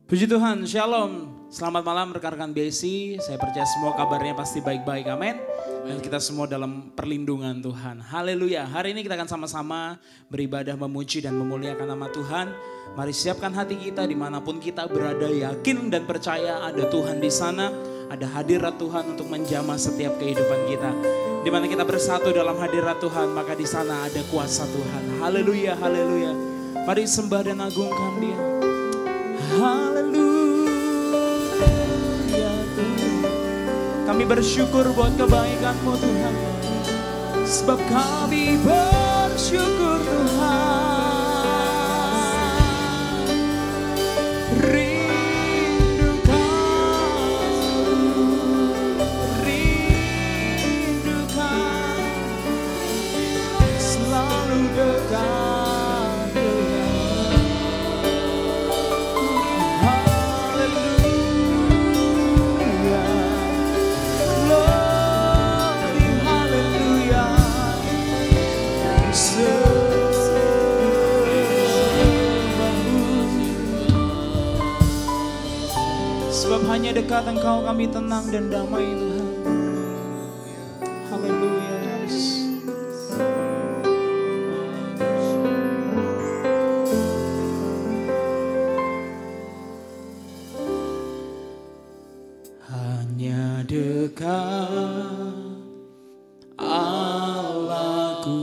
Puji Tuhan, Shalom. Selamat malam rekan-rekan BC. Saya percaya semua kabarnya pasti baik-baik, amin. Dan kita semua dalam perlindungan Tuhan. Haleluya. Hari ini kita akan sama-sama beribadah, memuji dan memuliakan nama Tuhan. Mari siapkan hati kita dimanapun kita berada, yakin dan percaya ada Tuhan di sana. Ada hadirat Tuhan untuk menjamah setiap kehidupan kita. Di mana kita bersatu dalam hadirat Tuhan, maka di sana ada kuasa Tuhan. Haleluya, haleluya. Mari sembah dan agungkan Dia. Haleluya Tuhan. Kami bersyukur buat kebaikan-Mu Tuhan. Sebab kami bersyukur Tuhan. Rindukan selalu dekat. Hanya dekat Engkau kami tenang dan damai Tuhan. Haleluya. Hanya dekat Allahku,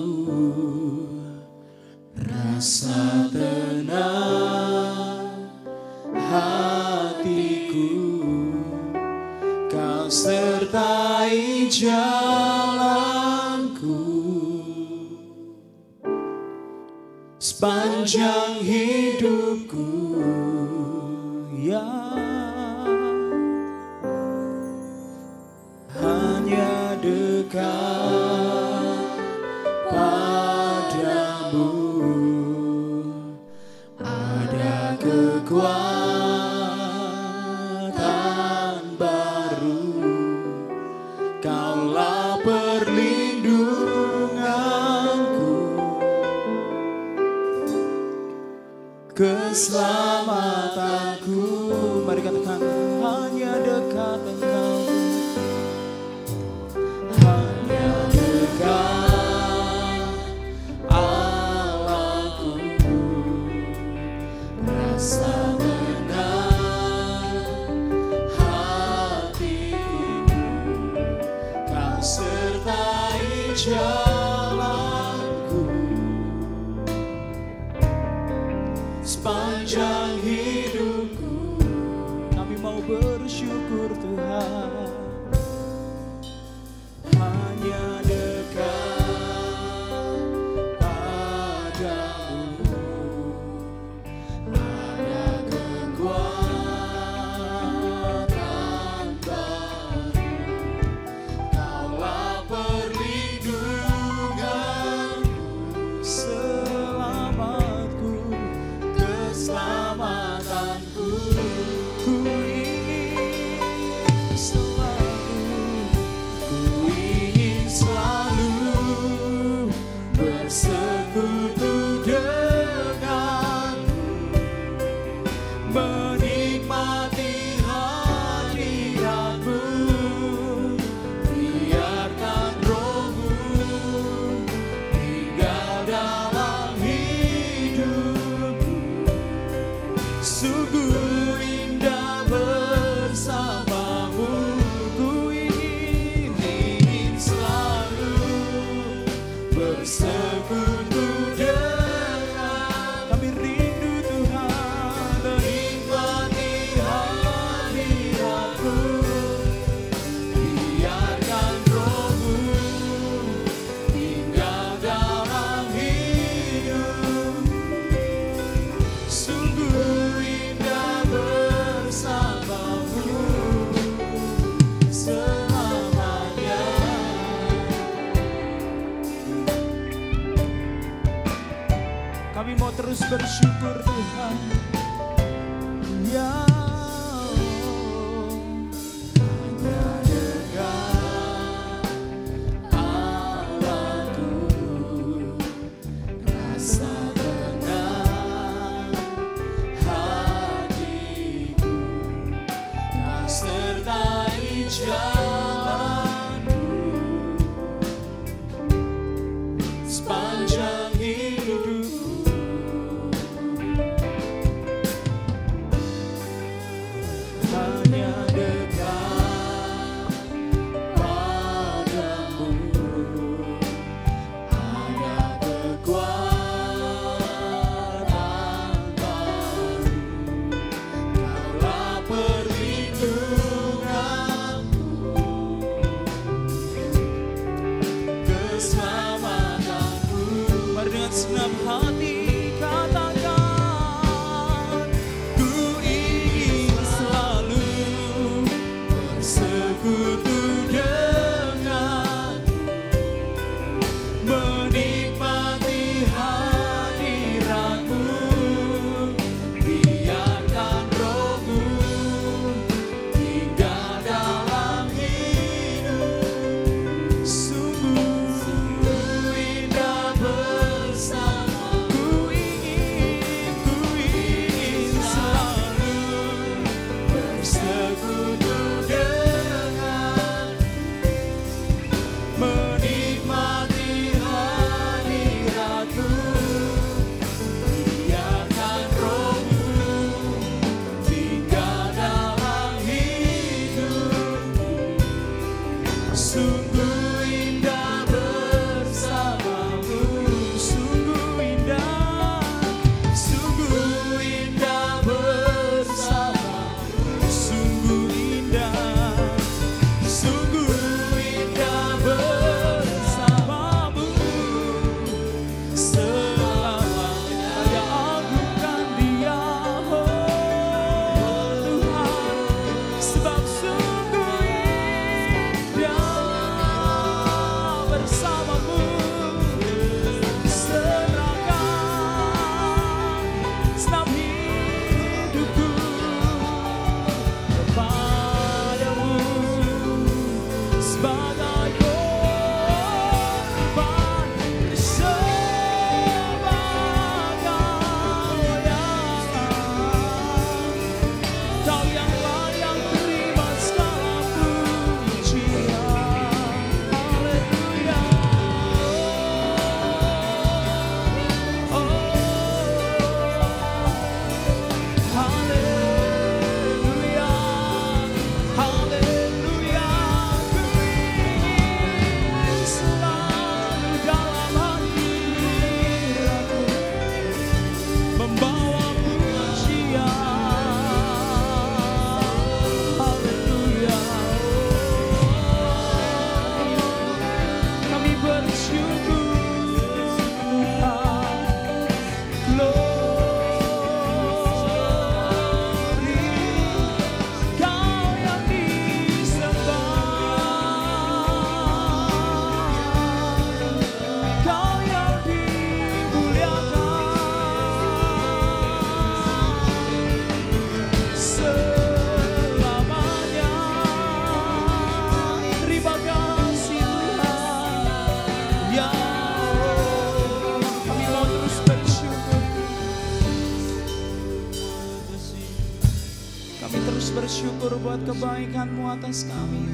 rasa tenang hatiku. Kau sertai jalanku sepanjang hidupku, ya. Hanya dekat padamu ada kekuatan. Keselamatanku, mari katakan hanya dekat Engkau, hanya dekat Allahku, rasa tenang hatiku, Kau sertai jalanku sepanjang hidupku. Kami mau bersyukur Tuhan. Hanya dekat padamu ada kekuatan baru. Kaulah perlindunganku, selamatku, keselamatanku. Ku ingin selalu bersekutu denganmu, menikmati hadiratmu. Biarkan Roh-Mu tinggal dalam hidupku. Sungguh indah bersamamu. Ku ingin selalu bersekutu dengan. Kami rindu Tuhan, menikmati hadirat-Mu. Biarkan Roh-Mu tinggal dalam hidup. Sungguh indah bersamamu selamanya. Kami mau terus bersyukur Tuhan, ya. Hanya dekat Allahku, rasa tenang hati. bersyukur buat kebaikan-Mu atas kami.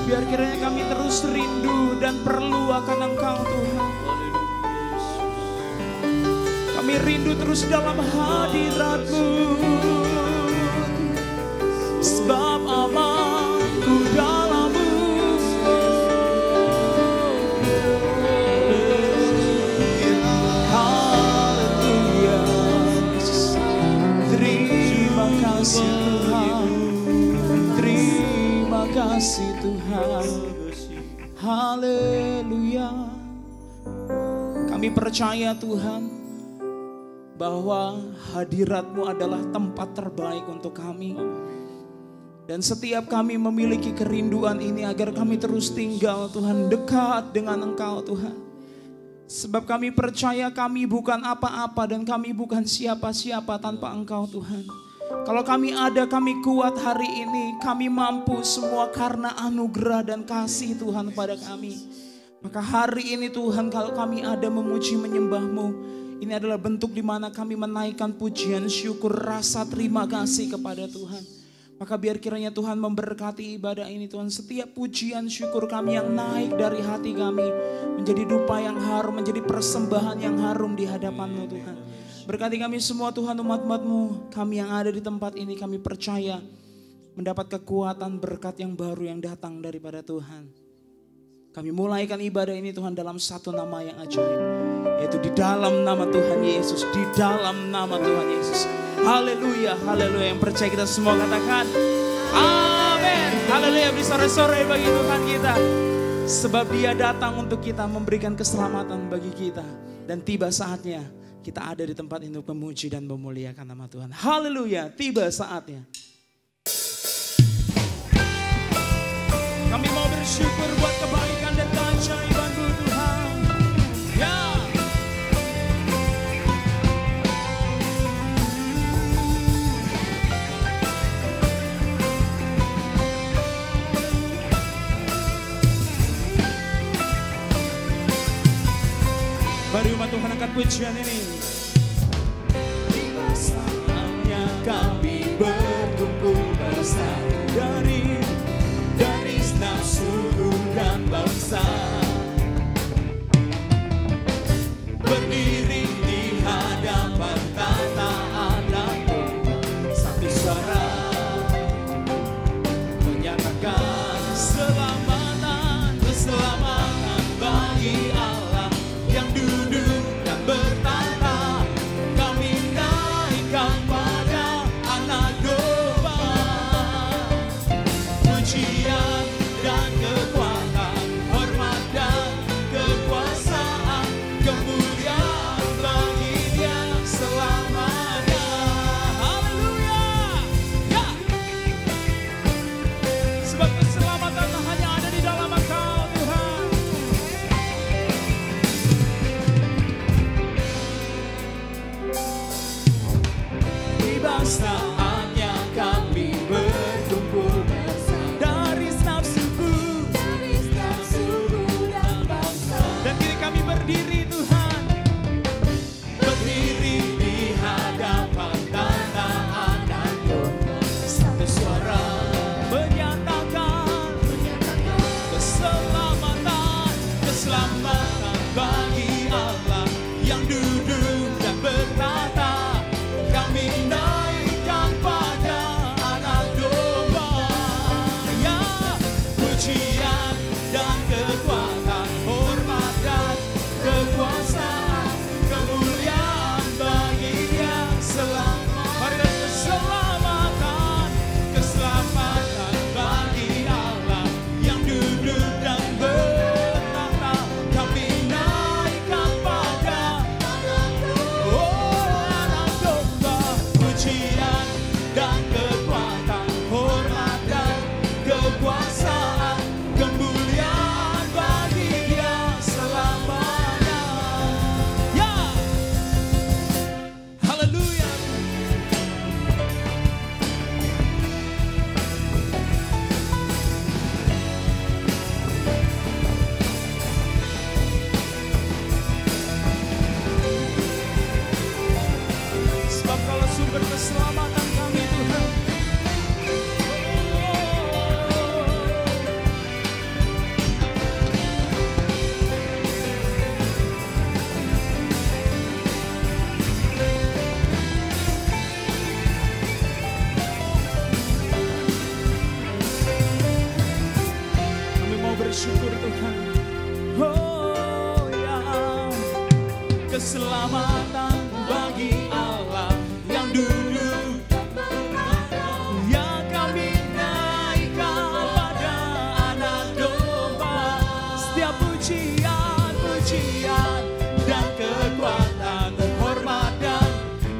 Biar kiranya kami terus rindu dan perlu akan Engkau Tuhan. Kami rindu terus dalam hadirat-Mu. Sebab amanku dalam-Mu. Haleluya. Terima kasih Tuhan. Terima kasih Tuhan. Haleluya. Kami percaya Tuhan bahwa hadirat-Mu adalah tempat terbaik untuk kami. Dan setiap kami memiliki kerinduan ini agar kami terus tinggal Tuhan dekat dengan Engkau Tuhan. Sebab kami percaya kami bukan apa-apa dan kami bukan siapa-siapa tanpa Engkau Tuhan. Kalau kami ada, kami kuat hari ini, kami mampu semua karena anugerah dan kasih Tuhan pada kami. Maka hari ini Tuhan kalau kami ada memuji menyembah-Mu, Ini adalah bentuk di mana kami menaikkan pujian, syukur, rasa terima kasih kepada Tuhan. Maka biar kiranya Tuhan memberkati ibadah ini Tuhan. Setiap pujian syukur kami yang naik dari hati kami menjadi dupa yang harum, menjadi persembahan yang harum di hadapan-Mu Tuhan. Berkati kami semua Tuhan, umat-umat-Mu. Kami yang ada di tempat ini, kami percaya mendapat kekuatan berkat yang baru yang datang daripada Tuhan. Kami mulaikan ibadah ini Tuhan dalam satu nama yang ajaib, yaitu di dalam nama Tuhan Yesus, di dalam nama Tuhan Yesus. Haleluya, haleluya. Yang percaya kita semua katakan amin. Haleluya, beri sore-sore bagi Tuhan kita. Sebab Dia datang untuk kita, memberikan keselamatan bagi kita. Dan tiba saatnya kita ada di tempat ini untuk memuji dan memuliakan nama Tuhan. Haleluya, tiba saatnya. Kami mau bersyukur buat kebaikan dan keajaiban-Mu Tuhan. Ya. Mari umat Tuhan angkat pujian ini. Tiba saatnya kami berkumpul bersama dari segenap suku dan bangsa, berdiri di hadapan tata anak satu suara, menyatakan keselamatan, keselamatan bagi Allah yang duduk dan bertata. Kami naikkan pada anak domba, pujian dan kekuatan, hormat dan kekuasaan, kemuliaan bagi Dia selamanya. Haleluya. Ya. Sebab keselamatan hanya ada di dalam Engkau Tuhan. Tiba saatnya kami berkumpul dari segenap suku dan bangsa. Dan kini kami berdiri Tuhan, berdiri di hadapan tata anak domba, satu suara menyatakan keselamatan, keselamatan bagi Allah yang duduk dan bertata. Kami naikkan pada anak domba, ya, pujian dan kekuatan, hormat dan kekuasaan, kemuliaan bagi Dia selamanya. Mari dan keselamatan, keselamatan bagi Allah yang duduk dan bertata. Kami naikkan pada anak domba, pujian dan kekuatan, hormat dan kekuasaan, kemuliaan bagi Dia selamanya. Ya, haleluya. Sebab kalau sumber keselamatan kami Tuhan, kami mau bersyukur Tuhan. Oh ya, keselamatan bagi Allah yang duduk, ya kami naikkan pada anak domba. Setiap pujian, pujian dan kekuatan, hormat dan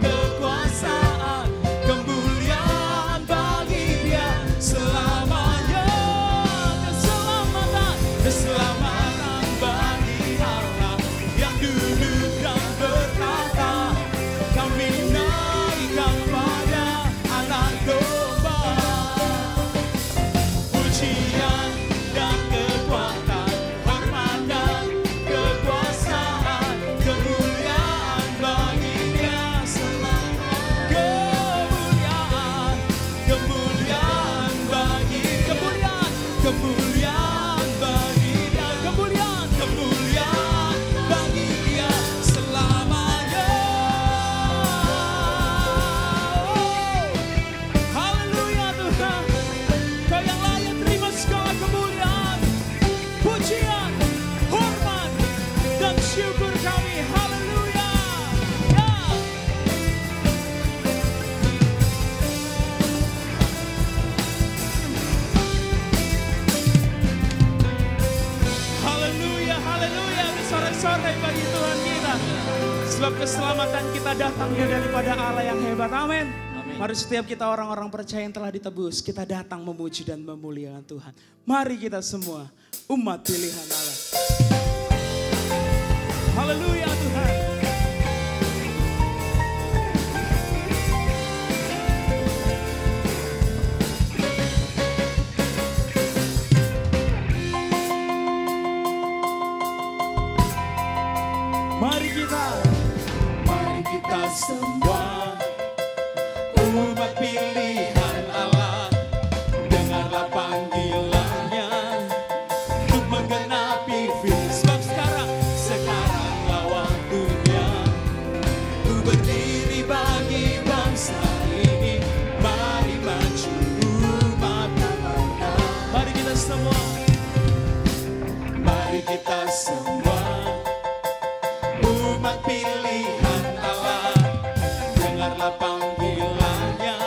kekuasaan, kemuliaan bagi Dia selamanya. Keselamatan, keselamatan bagi Allah yang duduk dan bertata. Sebab keselamatan kita datangnya daripada Allah yang hebat. Amin. Mari setiap kita orang-orang percaya yang telah ditebus, kita datang memuji dan memuliakan Tuhan. Mari kita semua umat pilihan Allah. Haleluya Tuhan. Mari kita semua umat pilihan Allah, dengarlah panggilannya untuk menggenapi firman. Sebab sekaranglah waktunya ku berdiri bagi bangsa ini. Mari maju umat Allah. Mari kita semua umat pilihan Allah, dengarlah panggilannya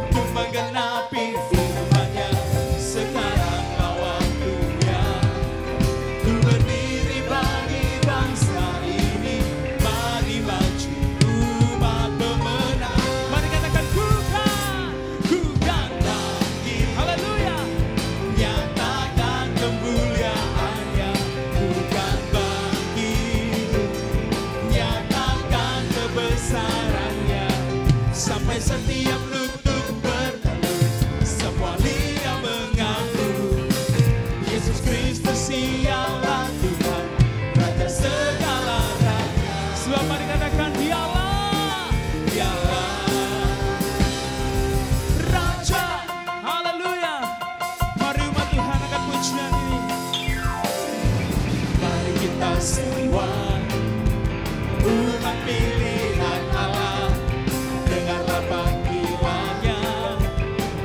untuk menggenapi firman-Nya. Sekaranglah waktunya ku berdiri bagi bangsa ini. Mari maju umat pemenang. Mari katakan ku kan lagi. Haleluya. Nyatakan kemuliaan-Nya. Ku kan kebesarannya, sampai setiap lutut bertelut, semua lidah mengaku Yesus Kristus ialah Tuhan, Raja segala raja. Sebab mari katakan dialah Raja. Haleluya. Mari umat Tuhan akan pujian ini. Mari kita semua umat pilihan Allah, dengarlah panggilannya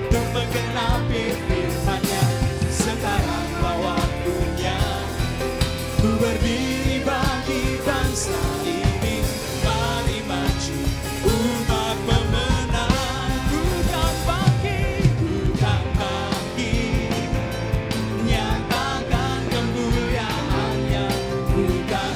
untuk menggenapi firman-Nya. Sekaranglah waktunya ku berdiri bagi bangsa ini. Mari maju umat pemenang. Ku kan bangkit, nyatakan kemuliaan-Nya. Ku kan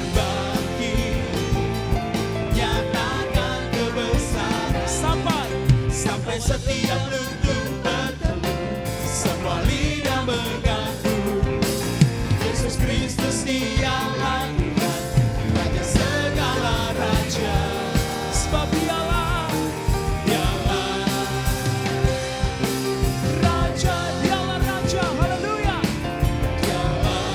sampai setiap lutut bertelut, semua lidah mengaku Yesus Kristus dialah Tuhan, Raja segala raja. Sebab dialah Raja, dialah Raja. Haleluya. Dialah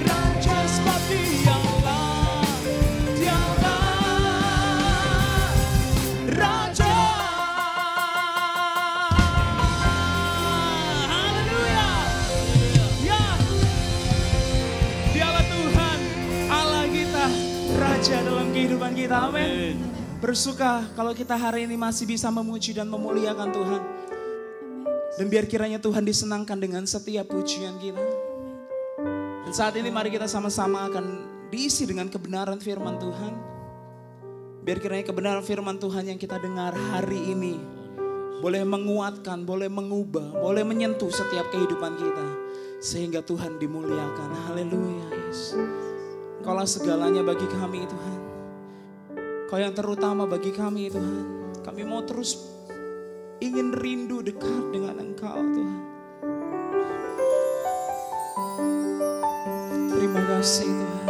Raja, sebab dialah Raja. Haleluya. Ya. Dialah Tuhan Allah kita, Raja dalam kehidupan kita. Amin. Bersuka kalau kita hari ini masih bisa memuji dan memuliakan Tuhan. Dan biar kiranya Tuhan disenangkan dengan setiap pujian kita. Dan saat ini mari kita sama-sama akan diisi dengan kebenaran firman Tuhan. Biar kiranya kebenaran firman Tuhan yang kita dengar hari ini boleh menguatkan, boleh mengubah, boleh menyentuh setiap kehidupan kita. Sehingga Tuhan dimuliakan. Haleluya Yesus. Engkaulah segalanya bagi kami Tuhan. Kau yang terutama bagi kami Tuhan. Kami mau terus ingin rindu dekat dengan Engkau Tuhan. Terima kasih Tuhan.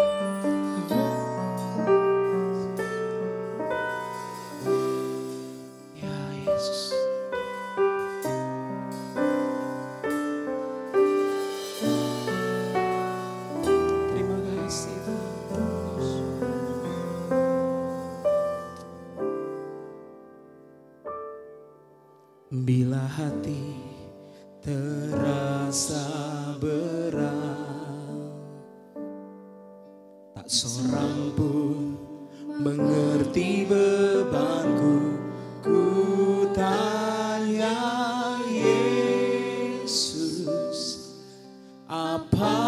Bila hati terasa berat, tak seorang pun mengerti bebanku. Ku tanya Yesus, apa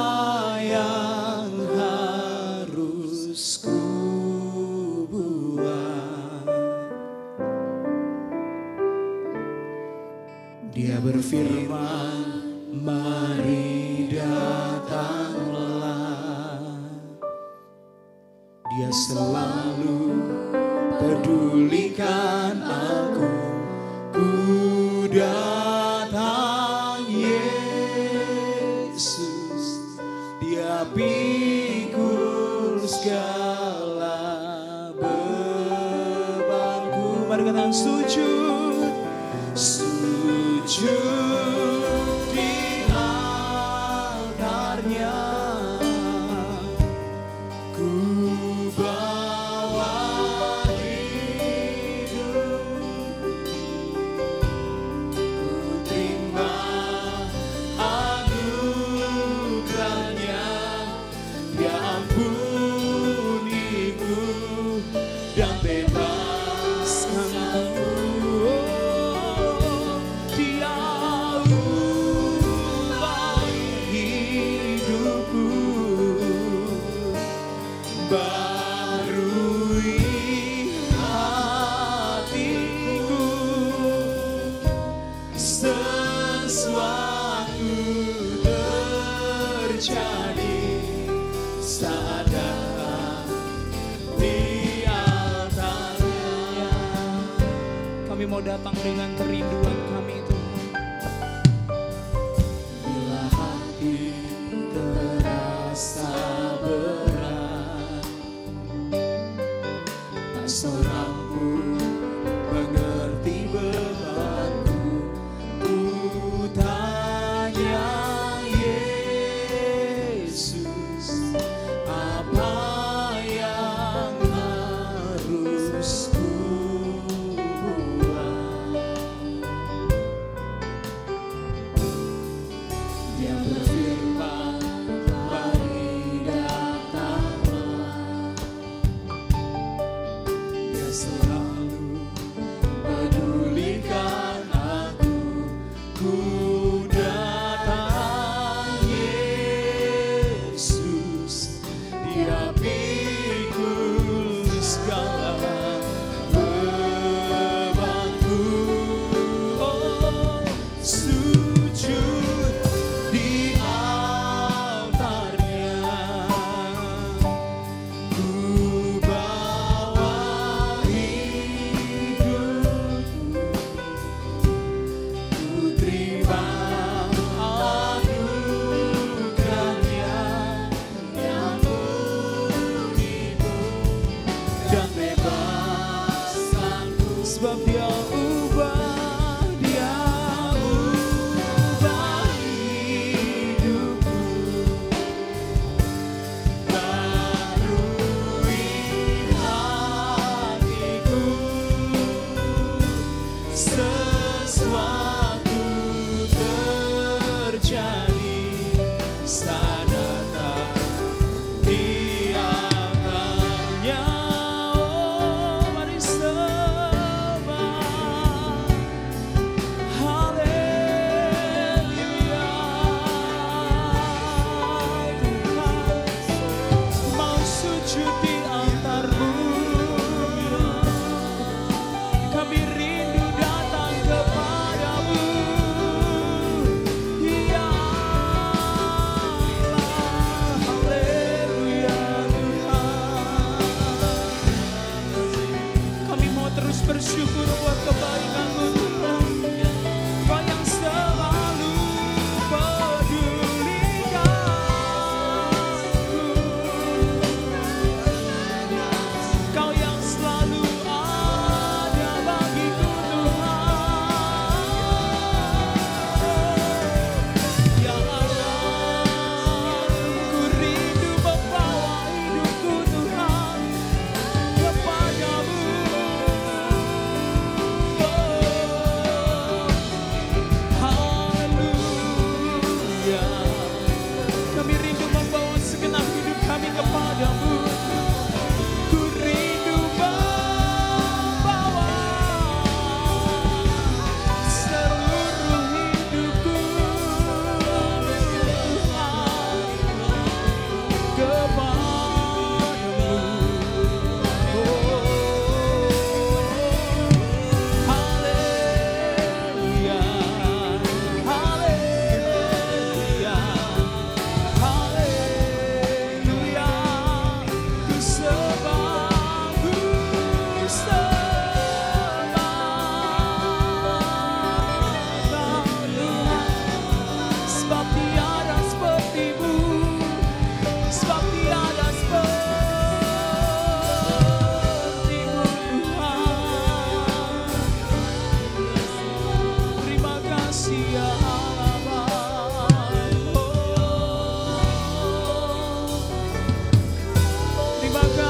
yang harus ku buat? Dia berfirman, mari datanglah. Dia selalu pedulikan aku. Ku datang Yesus, Dia pikul segala bebanku. Mari katakan sujud, sujud di altarnya. Ku bawa hidup, ku terima anugerahnya. Dia ampuniku dan bebaskan aku. Dia ubah hidupku, barui hatiku. Sesuatu terjadi saat datang di altarnya. Kami mau datang dengan kerinduan kami Tuhan. Bila hati terasa berat, tak seorang pun mengerti bebanku. Ku tanya Yesus, apa yang harus ku buat? Dia berfirman, mari datanglah. Dia selalu pedulikan aku. Ku datang Yesus, Dia pikul segala bebanku. Oh, sujud di altarnya. Ku bawa hidup,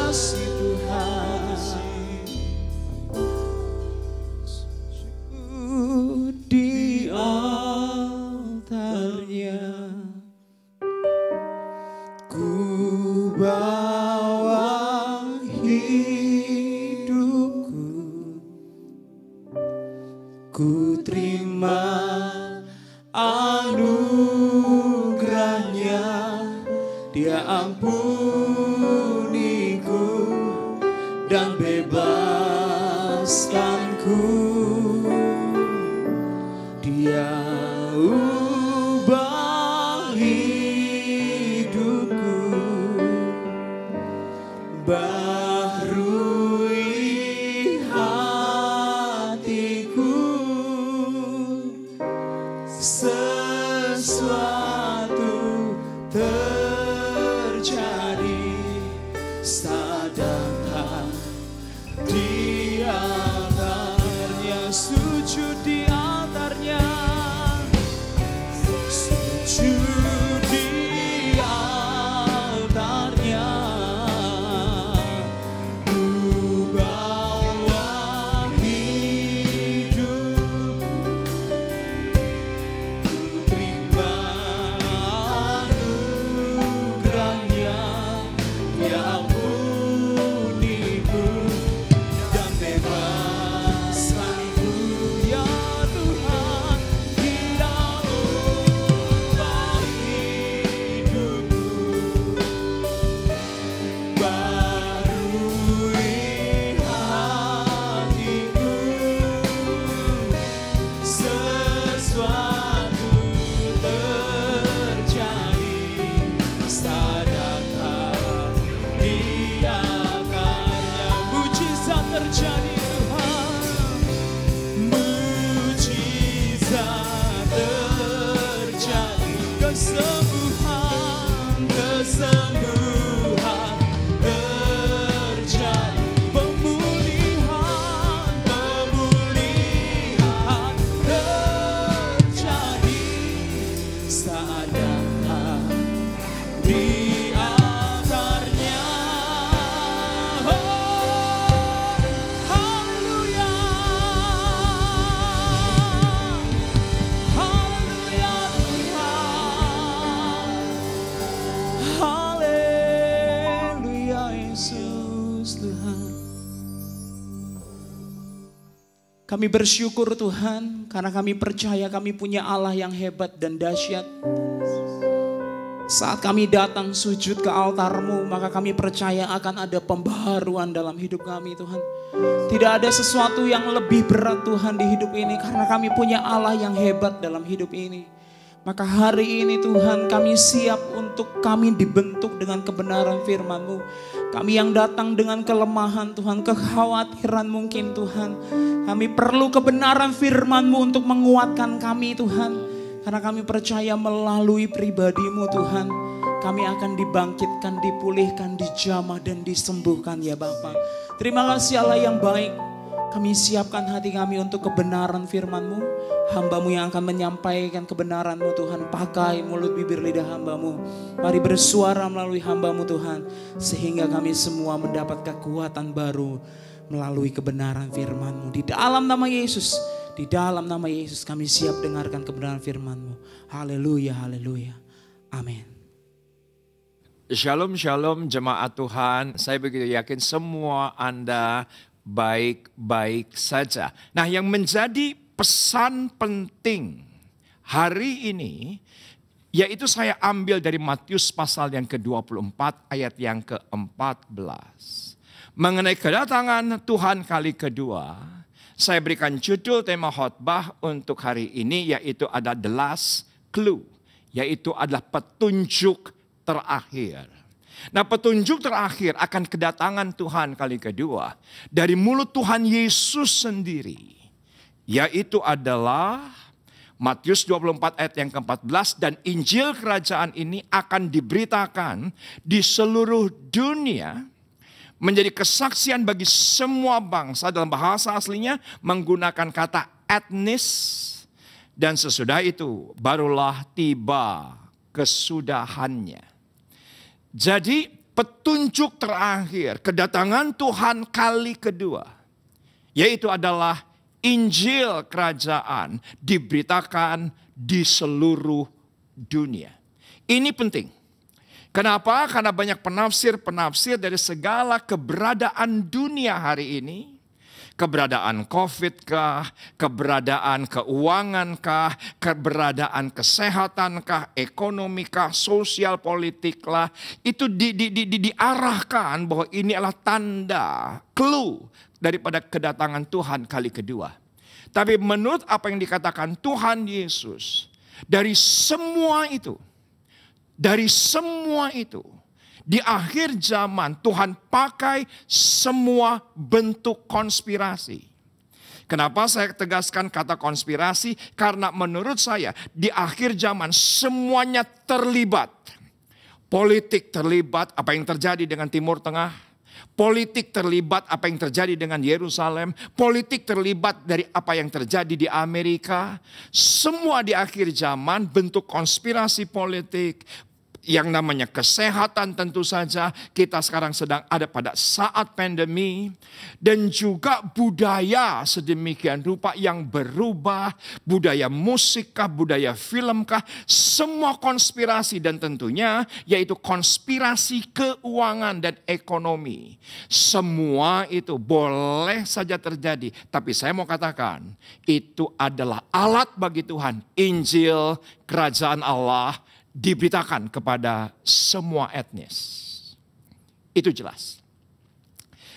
kasih Tuhan. Di altarnya ku bawa hidupku, ku terima anugerahnya, Dia ampuniku dan bebaskanku. Dia ubah hidupku, baharui hatiku, sesuatu terjadi saat datang di altarnya, sujud di altarnya, sujud di altarnya, ku bawa hidupku, ku terima anugerahnya, Dia ampuniku dan bebaskanku. Ya Tuhan, Dia ubah hidupku, baharui hatiku, sesuatu terjadi saat datang di altarnya. Mujizat terjadi Tuhan, mujizat terjadi, kesembuhan terjadi, pemulihan terjadi saat datang di altarnya. Oh, haleluya, haleluya Tuhan, haleluya Yesus Tuhan. Kami bersyukur Tuhan, karena kami percaya kami punya Allah yang hebat dan dahsyat. Saat kami datang sujud ke altar-Mu, maka kami percaya akan ada pembaharuan dalam hidup kami Tuhan. Tidak ada sesuatu yang lebih berat Tuhan di hidup ini, karena kami punya Allah yang hebat dalam hidup ini. Maka hari ini Tuhan, kami siap untuk kami dibentuk dengan kebenaran firman-Mu. Kami yang datang dengan kelemahan Tuhan, kekhawatiran mungkin Tuhan. Kami perlu kebenaran firman-Mu untuk menguatkan kami Tuhan. Karena kami percaya melalui pribadi-Mu Tuhan, kami akan dibangkitkan, dipulihkan, dijamah dan disembuhkan ya Bapa. Terima kasih Allah yang baik. Kami siapkan hati kami untuk kebenaran firman-Mu. Hamba-Mu yang akan menyampaikan kebenaran-Mu Tuhan. Pakai mulut bibir lidah hamba-Mu. Mari bersuara melalui hamba-Mu Tuhan. Sehingga kami semua mendapat kekuatan baru melalui kebenaran firman-Mu. Di dalam nama Yesus. Di dalam nama Yesus kami siap dengarkan kebenaran firman-Mu. Haleluya, haleluya. Amin. Shalom, shalom jemaat Tuhan. Saya begitu yakin semua Anda baik-baik saja. Nah, yang menjadi pesan penting hari ini, yaitu saya ambil dari Matius pasal yang ke-24 ayat yang ke-14. Mengenai kedatangan Tuhan kali kedua, saya berikan judul tema khotbah untuk hari ini, yaitu ada the last clue, yaitu adalah petunjuk terakhir. Nah, petunjuk terakhir akan kedatangan Tuhan kali kedua dari mulut Tuhan Yesus sendiri, yaitu adalah Matius 24 ayat yang ke-14, dan Injil kerajaan ini akan diberitakan di seluruh dunia menjadi kesaksian bagi semua bangsa. Dalam bahasa aslinya menggunakan kata etnis, dan sesudah itu barulah tiba kesudahannya. Jadi petunjuk terakhir, kedatangan Tuhan kali kedua, yaitu adalah Injil kerajaan diberitakan di seluruh dunia. Ini penting. Kenapa? Karena banyak penafsir-penafsir dari segala keberadaan dunia hari ini. Keberadaan COVID kah, keberadaan keuangan kah, keberadaan kesehatan kah, ekonomi kah, sosial politik lah. Itu diarahkan bahwa ini adalah tanda, clue daripada kedatangan Tuhan kali kedua. Tapi menurut apa yang dikatakan Tuhan Yesus, dari semua itu, di akhir zaman Tuhan pakai semua bentuk konspirasi. Kenapa saya tegaskan kata konspirasi? Karena menurut saya di akhir zaman semuanya terlibat. Politik terlibat, apa yang terjadi dengan Timur Tengah. Politik terlibat apa yang terjadi dengan Yerusalem. Politik terlibat dari apa yang terjadi di Amerika. Semua di akhir zaman bentuk konspirasi politik. Yang namanya kesehatan tentu saja kita sekarang sedang ada pada saat pandemi. Dan juga budaya sedemikian rupa yang berubah. Budaya musikkah, budaya filmkah. Semua konspirasi dan tentunya yaitu konspirasi keuangan dan ekonomi. Semua itu boleh saja terjadi. Tapi saya mau katakan itu adalah alat bagi Tuhan. Injil kerajaan Allah diberitakan kepada semua etnis. Itu jelas.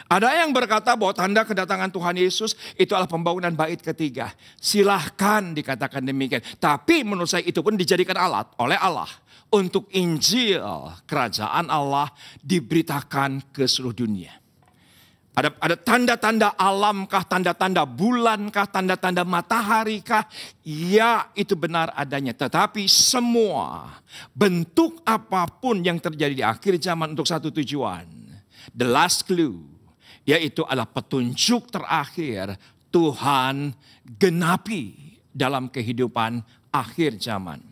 Ada yang berkata bahwa tanda kedatangan Tuhan Yesus itu adalah pembangunan bait ketiga. Silahkan dikatakan demikian. Tapi menurut saya itu pun dijadikan alat oleh Allah. Untuk Injil kerajaan Allah diberitakan ke seluruh dunia. Ada tanda-tanda alamkah, tanda-tanda bulankah, tanda-tanda mataharikah? Ya, itu benar adanya. Tetapi semua bentuk apapun yang terjadi di akhir zaman untuk satu tujuan. The last clue, yaitu adalah petunjuk terakhir Tuhan genapi dalam kehidupan akhir zaman.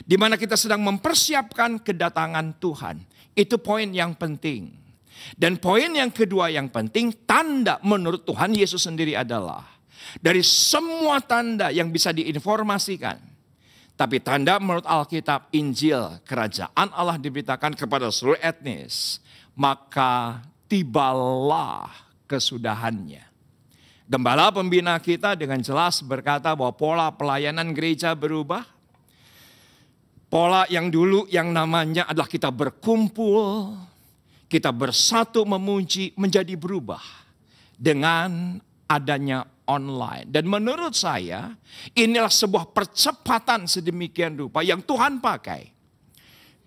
Di mana kita sedang mempersiapkan kedatangan Tuhan. Itu poin yang penting. Dan poin yang kedua yang penting, tanda menurut Tuhan Yesus sendiri adalah dari semua tanda yang bisa diinformasikan. Tapi tanda menurut Alkitab, Injil kerajaan Allah diberitakan kepada seluruh etnis. Maka tibalah kesudahannya. Gembala pembina kita dengan jelas berkata bahwa pola pelayanan gereja berubah. Pola yang dulu yang namanya adalah kita berkumpul, kita bersatu memuji menjadi berubah dengan adanya online. Dan menurut saya inilah sebuah percepatan sedemikian rupa yang Tuhan pakai.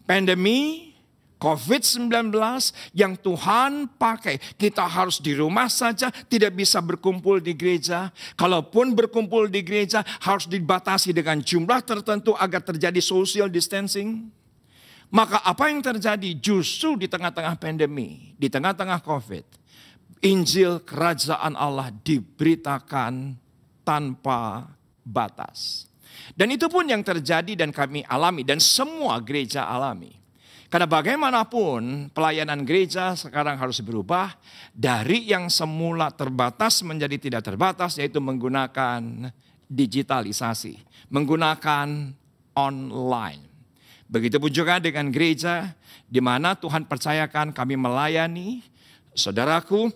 Pandemi COVID-19 yang Tuhan pakai. Kita harus di rumah saja, tidak bisa berkumpul di gereja. Kalaupun berkumpul di gereja harus dibatasi dengan jumlah tertentu agar terjadi social distancing. Maka apa yang terjadi justru di tengah-tengah pandemi, di tengah-tengah COVID, Injil kerajaan Allah diberitakan tanpa batas. Dan itu pun yang terjadi dan kami alami dan semua gereja alami. Karena bagaimanapun pelayanan gereja sekarang harus berubah dari yang semula terbatas menjadi tidak terbatas, yaitu menggunakan digitalisasi, menggunakan online. Begitupun juga dengan gereja di mana Tuhan percayakan kami melayani. Saudaraku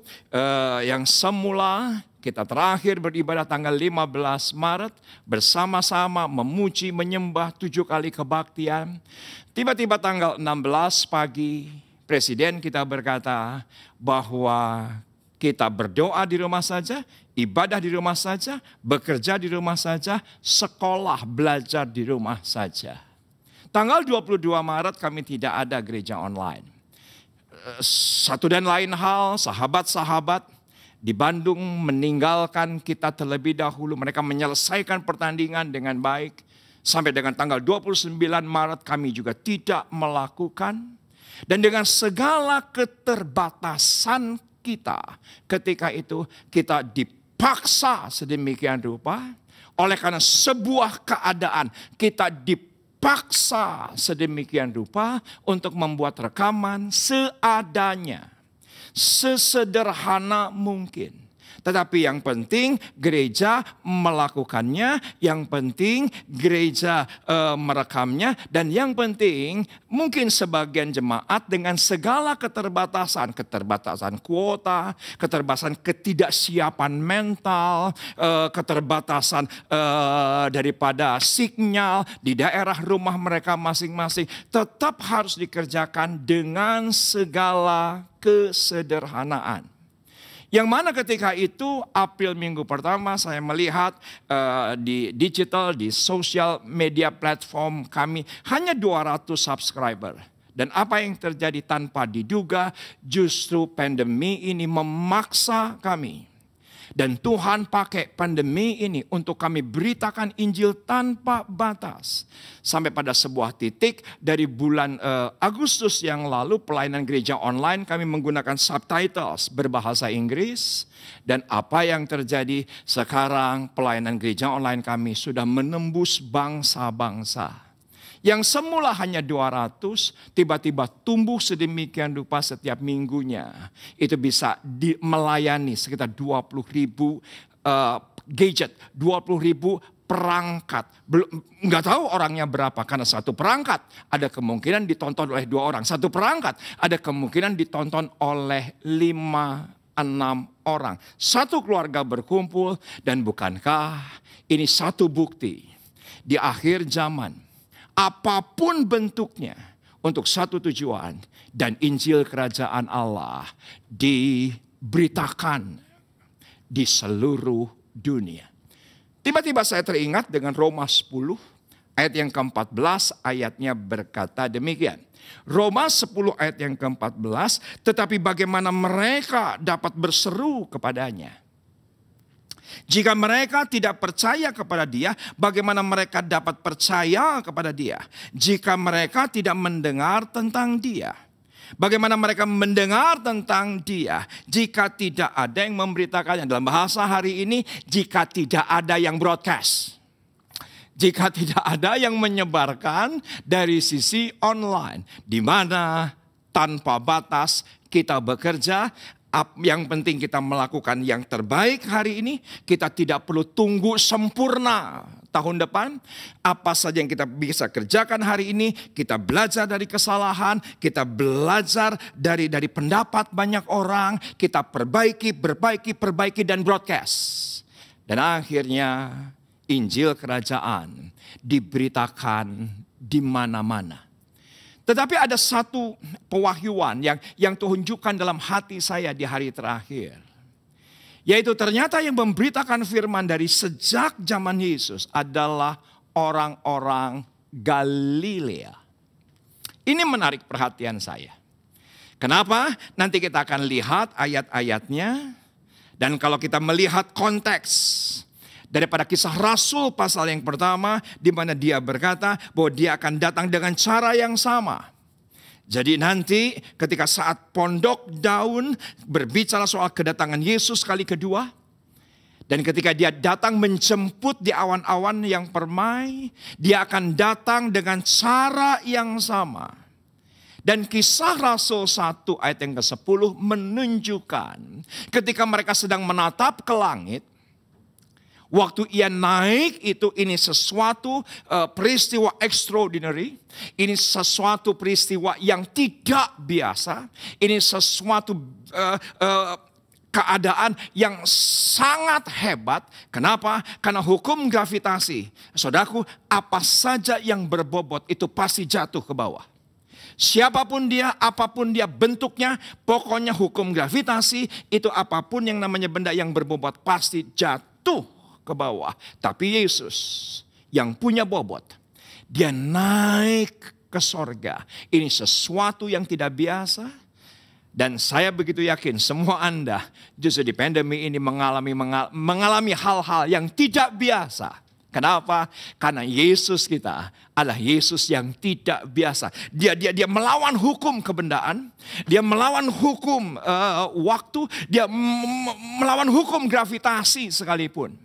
yang semula kita terakhir beribadah tanggal 15 Maret bersama-sama memuji menyembah 7 kali kebaktian. Tiba-tiba tanggal 16 pagi presiden kita berkata bahwa kita berdoa di rumah saja, ibadah di rumah saja, bekerja di rumah saja, sekolah belajar di rumah saja. Tanggal 22 Maret kami tidak ada gereja online. Satu dan lain hal, sahabat-sahabat di Bandung meninggalkan kita terlebih dahulu. Mereka menyelesaikan pertandingan dengan baik. Sampai dengan tanggal 29 Maret kami juga tidak melakukan. Dan dengan segala keterbatasan kita ketika itu kita dipaksa sedemikian rupa. Oleh karena sebuah keadaan kita dipaksa dipaksa sedemikian rupa untuk membuat rekaman seadanya, sesederhana mungkin. Tetapi yang penting gereja melakukannya, yang penting gereja merekamnya, dan yang penting mungkin sebagian jemaat dengan segala keterbatasan kuota, keterbatasan ketidaksiapan mental, keterbatasan daripada sinyal di daerah rumah mereka masing-masing, tetap harus dikerjakan dengan segala kesederhanaan. Yang mana ketika itu April minggu pertama saya melihat di digital, di social media platform kami hanya 200 subscriber. Dan apa yang terjadi tanpa diduga, justru pandemi ini memaksa kami. Dan Tuhan pakai pandemi ini untuk kami beritakan Injil tanpa batas. Sampai pada sebuah titik dari bulan Agustus yang lalu pelayanan gereja online kami menggunakan subtitles berbahasa Inggris. Dan apa yang terjadi sekarang pelayanan gereja online kami sudah menembus bangsa-bangsa. Yang semula hanya 200, tiba-tiba tumbuh sedemikian rupa setiap minggunya. Itu bisa melayani sekitar 20.000 gadget, 20.000 perangkat. Nggak tahu orangnya berapa, karena satu perangkat ada kemungkinan ditonton oleh 2 orang. Satu perangkat ada kemungkinan ditonton oleh 5-6 orang. Satu keluarga berkumpul, dan bukankah ini satu bukti di akhir zaman, apapun bentuknya, untuk satu tujuan, dan Injil Kerajaan Allah diberitakan di seluruh dunia. Tiba-tiba saya teringat dengan Roma 10 ayat yang ke-14, ayatnya berkata demikian. Roma 10 ayat yang ke-14, tetapi bagaimana mereka dapat berseru kepadanya? Jika mereka tidak percaya kepada Dia, bagaimana mereka dapat percaya kepada Dia? Jika mereka tidak mendengar tentang Dia, bagaimana mereka mendengar tentang Dia? Jika tidak ada yang memberitakannya, dalam bahasa hari ini, jika tidak ada yang broadcast, jika tidak ada yang menyebarkan dari sisi online, di mana tanpa batas kita bekerja. Yang penting kita melakukan yang terbaik hari ini. Kita tidak perlu tunggu sempurna tahun depan. Apa saja yang kita bisa kerjakan hari ini, kita belajar dari kesalahan, kita belajar dari pendapat banyak orang, kita perbaiki dan broadcast. Dan akhirnya Injil Kerajaan diberitakan di mana-mana. Tetapi ada satu pewahyuan yang tunjukkan dalam hati saya di hari terakhir. Yaitu ternyata yang memberitakan firman dari sejak zaman Yesus adalah orang-orang Galilea. Ini menarik perhatian saya. Kenapa? Nanti kita akan lihat ayat-ayatnya. Dan kalau kita melihat konteks daripada Kisah Rasul pasal yang pertama, di mana dia berkata bahwa dia akan datang dengan cara yang sama. Jadi nanti ketika saat pondok daun berbicara soal kedatangan Yesus kali kedua, dan ketika dia datang menjemput di awan-awan yang permai, dia akan datang dengan cara yang sama. Dan Kisah Rasul 1 ayat yang ke-10 menunjukkan ketika mereka sedang menatap ke langit, waktu ia naik ini sesuatu peristiwa extraordinary. Ini sesuatu peristiwa yang tidak biasa. Ini sesuatu keadaan yang sangat hebat. Kenapa? Karena hukum gravitasi. Saudaraku, apa saja yang berbobot itu pasti jatuh ke bawah. Siapapun dia, apapun dia bentuknya, pokoknya hukum gravitasi itu apapun yang namanya benda yang berbobot pasti jatuh ke bawah. Tapi Yesus yang punya bobot, dia naik ke sorga. Ini sesuatu yang tidak biasa. Dan saya begitu yakin semua Anda justru di pandemi ini mengalami hal-hal yang tidak biasa. Kenapa? Karena Yesus kita adalah Yesus yang tidak biasa. Dia melawan hukum kebendaan, dia melawan hukum waktu, dia melawan hukum gravitasi sekalipun.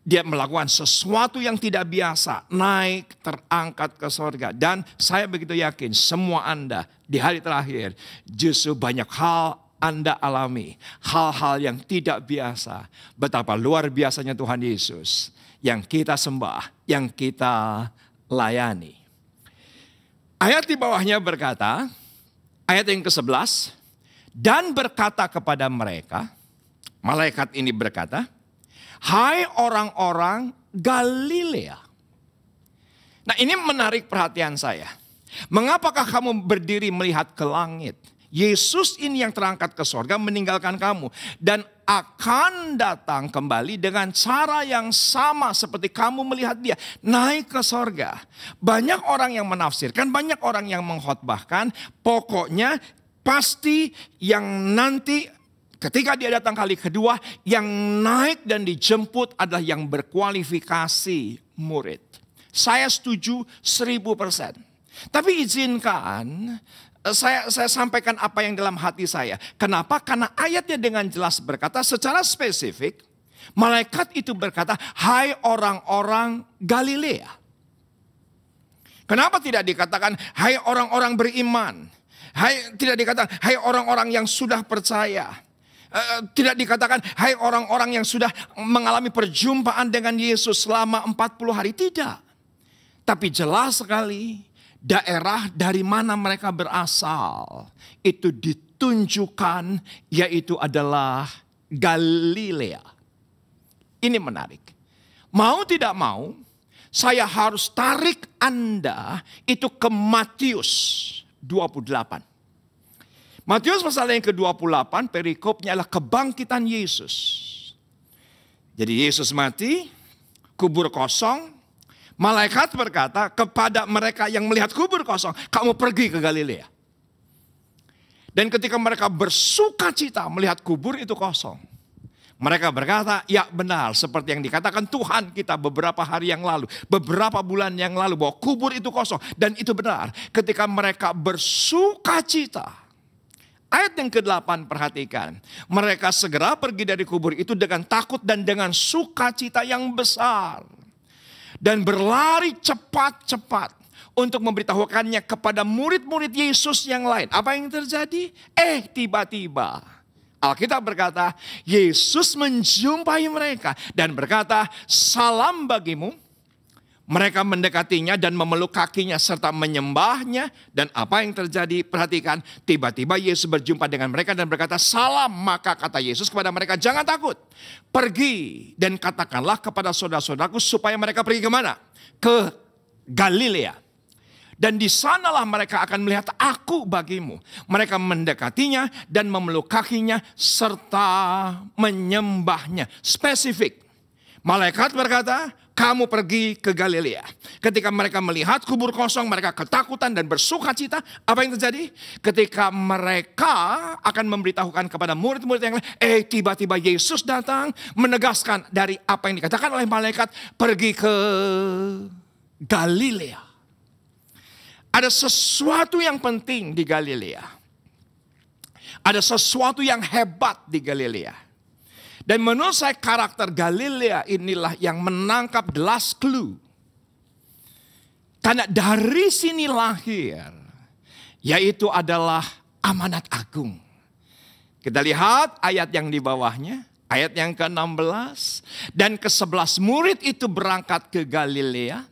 Dia melakukan sesuatu yang tidak biasa, naik, terangkat ke sorga. Dan saya begitu yakin semua Anda di hari terakhir justru banyak hal Anda alami. Hal-hal yang tidak biasa. Betapa luar biasanya Tuhan Yesus yang kita sembah, yang kita layani. Ayat di bawahnya berkata, ayat yang ke-11, dan berkata kepada mereka, malaikat ini berkata, hai orang-orang Galilea. Nah ini menarik perhatian saya. Mengapakah kamu berdiri melihat ke langit? Yesus ini yang terangkat ke sorga meninggalkan kamu. Dan akan datang kembali dengan cara yang sama seperti kamu melihat dia. Naik ke sorga. Banyak orang yang menafsirkan, banyak orang yang mengkhotbahkan. Pokoknya pasti yang nanti ketika dia datang kali kedua, yang naik dan dijemput adalah yang berkualifikasi murid. Saya setuju 1000%. Tapi izinkan saya sampaikan apa yang dalam hati saya. Kenapa? Karena ayatnya dengan jelas berkata secara spesifik, malaikat itu berkata, hai orang-orang Galilea. Kenapa tidak dikatakan, hai orang-orang beriman? Tidak dikatakan, hai orang-orang yang sudah percaya. Tidak dikatakan, hai orang-orang yang sudah mengalami perjumpaan dengan Yesus selama 40 hari. Tidak. Tapi jelas sekali, daerah dari mana mereka berasal itu ditunjukkan, yaitu adalah Galilea. Ini menarik. Mau tidak mau, saya harus tarik Anda itu ke Matius 28. Matius pasal yang ke-28, perikopnya adalah kebangkitan Yesus. Jadi Yesus mati, kubur kosong. Malaikat berkata kepada mereka yang melihat kubur kosong, kamu pergi ke Galilea. Dan ketika mereka bersuka cita melihat kubur itu kosong, mereka berkata, ya benar seperti yang dikatakan Tuhan kita beberapa hari yang lalu, beberapa bulan yang lalu, bahwa kubur itu kosong. Dan itu benar ketika mereka bersuka cita. Ayat yang ke-8 perhatikan, mereka segera pergi dari kubur itu dengan takut dan dengan sukacita yang besar. Dan berlari cepat-cepat untuk memberitahukannya kepada murid-murid Yesus yang lain. Apa yang terjadi? Tiba-tiba Alkitab berkata, Yesus menjumpai mereka dan berkata, salam bagimu. Mereka mendekatinya dan memeluk kakinya serta menyembahnya. Dan apa yang terjadi? Perhatikan, tiba-tiba Yesus berjumpa dengan mereka dan berkata, salam. Maka kata Yesus kepada mereka, jangan takut. Pergi dan katakanlah kepada saudara-saudaraku supaya mereka pergi kemana? Ke Galilea. Dan di sanalah mereka akan melihat aku bagimu. Mereka mendekatinya dan memeluk kakinya serta menyembahnya. Spesifik. Malaikat berkata, kamu pergi ke Galilea. Ketika mereka melihat kubur kosong, mereka ketakutan dan bersuka cita. Apa yang terjadi? Ketika mereka akan memberitahukan kepada murid-murid yang lain, tiba-tiba Yesus datang menegaskan dari apa yang dikatakan oleh malaikat, pergi ke Galilea. Ada sesuatu yang penting di Galilea. Ada sesuatu yang hebat di Galilea. Dan menurut saya karakter Galilea inilah yang menangkap the last clue. Karena dari sini lahir, yaitu adalah amanat agung. Kita lihat ayat yang di bawahnya, ayat yang ke-16. Dan ke-11 murid itu berangkat ke Galilea,